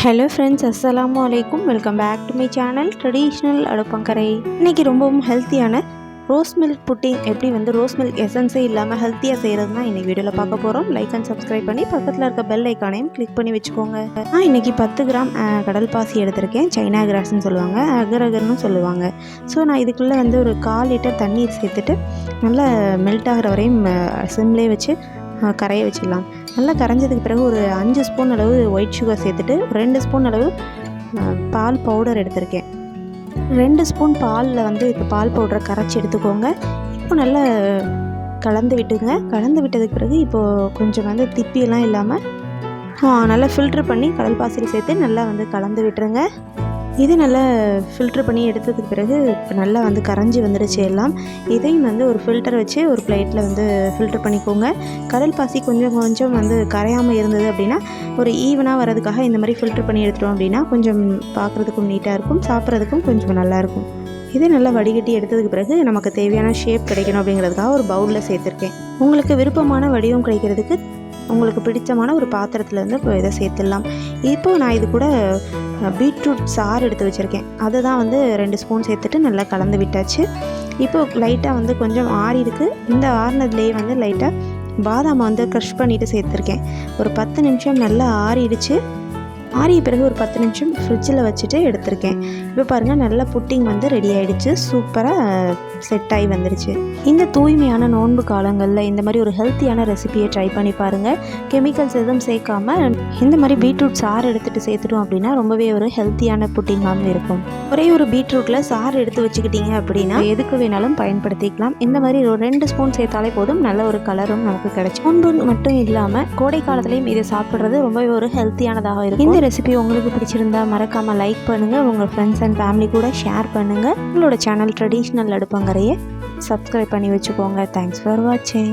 Hello friends, அஸ்ஸலாமு அலைக்கும். Welcome back to my channel traditional Aduppangarai. இன்றைக்கி ரொம்பவும் ஹெல்த்தியான ரோஸ் மில்க் புட்டிங் எப்படி ரோஸ் மில்க் எசன்ஸே இல்லாமல் ஹெல்த்தியாக செய்கிறது தான் இன்றைக்கி வீடியோவில் பார்க்க போகிறோம். லைக் அண்ட் சப்ஸ்கிரைப் பண்ணி பக்கத்தில் இருக்க பெல் ஐக்கானையும் கிளிக் பண்ணி வச்சுக்கோங்க. நான் இன்றைக்கி 10 கிராம் கடல் பாசி எடுத்திருக்கேன். சைனா கிராஸ்ன்னு சொல்லுவாங்க, அகர்னு சொல்லுவாங்க. ஸோ நான் இதுக்குள்ளே ஒரு 1/4 லிட்டர் தண்ணீர் சேர்த்துட்டு நல்லா மெல்ட் ஆகிற வரையும் சிம்லேயே வச்சு கரைய வச்சிடலாம். நல்லா கரைஞ்சதுக்கு பிறகு ஒரு 5 ஸ்பூன் அளவு ஒயிட் சுகர் சேர்த்துட்டு 2 ஸ்பூன் அளவு பால் பவுடர் எடுத்திருக்கேன். 2 ஸ்பூன் பாலில் இப்போ பால் பவுடரை கரைச்சி எடுத்துக்கோங்க. இப்போ நல்லா கலந்து விட்டுங்க. கலந்து விட்டதுக்கு பிறகு இப்போது கொஞ்சம் திப்பியெல்லாம் இல்லாமல் நல்லா ஃபில்ட்ரு பண்ணி கடல் பாசியில் சேர்த்து நல்லா கலந்து விட்டுருங்க. இது நல்லா ஃபில்ட்ரு பண்ணி எடுத்ததுக்கு பிறகு இப்போ நல்லா கரைஞ்சி வந்துடுச்சு எல்லாம். இதையும் ஒரு ஃபில்டர் வச்சு ஒரு பிளேட்டில் ஃபில்ட்ரு பண்ணிக்கோங்க. கடல் பாசி கொஞ்சம் கொஞ்சம் கரையாமல் இருந்தது அப்படின்னா ஒரு ஈவனாக வரதுக்காக இந்த மாதிரி ஃபில்ட்ரு பண்ணி எடுத்துட்டோம் அப்படின்னா கொஞ்சம் பார்க்குறதுக்கும் நீட்டாக இருக்கும், சாப்பிட்றதுக்கும் கொஞ்சம் நல்லாயிருக்கும். இதை நல்லா வடிகட்டி எடுத்ததுக்கு பிறகு நமக்கு தேவையான ஷேப் கிடைக்கணும் அப்படிங்கிறதுக்காக ஒரு பவுலில் சேர்த்துருக்கேன். உங்களுக்கு விருப்பமான வடிவம் கிடைக்கிறதுக்கு உங்களுக்கு பிடித்தமான ஒரு பாத்திரத்தில் இப்போ இதை சேர்த்துடலாம். இப்போது நான் இது கூட பீட்ரூட் சாறு எடுத்து வச்சுருக்கேன். அதை தான் 2 ஸ்பூன் சேர்த்துட்டு நல்லா கலந்து விட்டாச்சு. இப்போது லைட்டாக கொஞ்சம் ஆறி இருக்குது. இந்த ஆறினதுலேயே லைட்டாக பாதாம் க்ரஷ் பண்ணிவிட்டு சேர்த்துருக்கேன். ஒரு 10 நிமிஷம் நல்லா ஆறிடுச்சு. ஆறிய பிறகு ஒரு 10 நிமிஷம் ஃப்ரிட்ஜில் வச்சுட்டு எடுத்திருக்கேன். இப்போ பாருங்கள், நல்லா புட்டிங் ரெடி ஆகிடுச்சு. சூப்பராக செட் ஆகி வந்துடுச்சு. இந்த தூய்மையான நோன்பு காலங்களில் இந்த மாதிரி ஒரு ஹெல்த்தியான ரெசிபியை ட்ரை பண்ணி பாருங்கள். கெமிக்கல்ஸ் எதுவும் சேர்க்காமல் இந்த மாதிரி பீட்ரூட் சாறு எடுத்துகிட்டு சேர்த்துட்டோம் அப்படின்னா ரொம்பவே ஒரு ஹெல்த்தியான புட்டிங்காகவும் இருக்கும். ஒரே ஒரு பீட்ரூட்டில் சாறு எடுத்து வச்சுக்கிட்டீங்க அப்படின்னா எதுக்கு வேணாலும் பயன்படுத்திக்கலாம். இந்த மாதிரி ஒரு 2 ஸ்பூன் சேர்த்தாலே போதும், நல்ல ஒரு கலரும் நமக்கு கிடைக்கும். நோன்பு மட்டும் இல்லாமல் கோடை காலத்துலேயும் இதை சாப்பிட்றது ரொம்பவே ஒரு ஹெல்த்தியானதாக இருக்கும். இந்த ரெசிபி உங்களுக்கு பிடிச்சிருந்தா மறக்காமல் லைக் பண்ணுங்கள், உங்கள் ஃப்ரெண்ட்ஸ் அண்ட் ஃபேமிலி கூட ஷேர் பண்ணுங்கள். உங்களோட சேனல் ட்ரெடிஷ்னல் அடுப்பங்கரையை சப்ஸ்கிரைப் பண்ணி வச்சுக்கோங்க. தேங்க்ஸ் ஃபார் வாட்சிங்.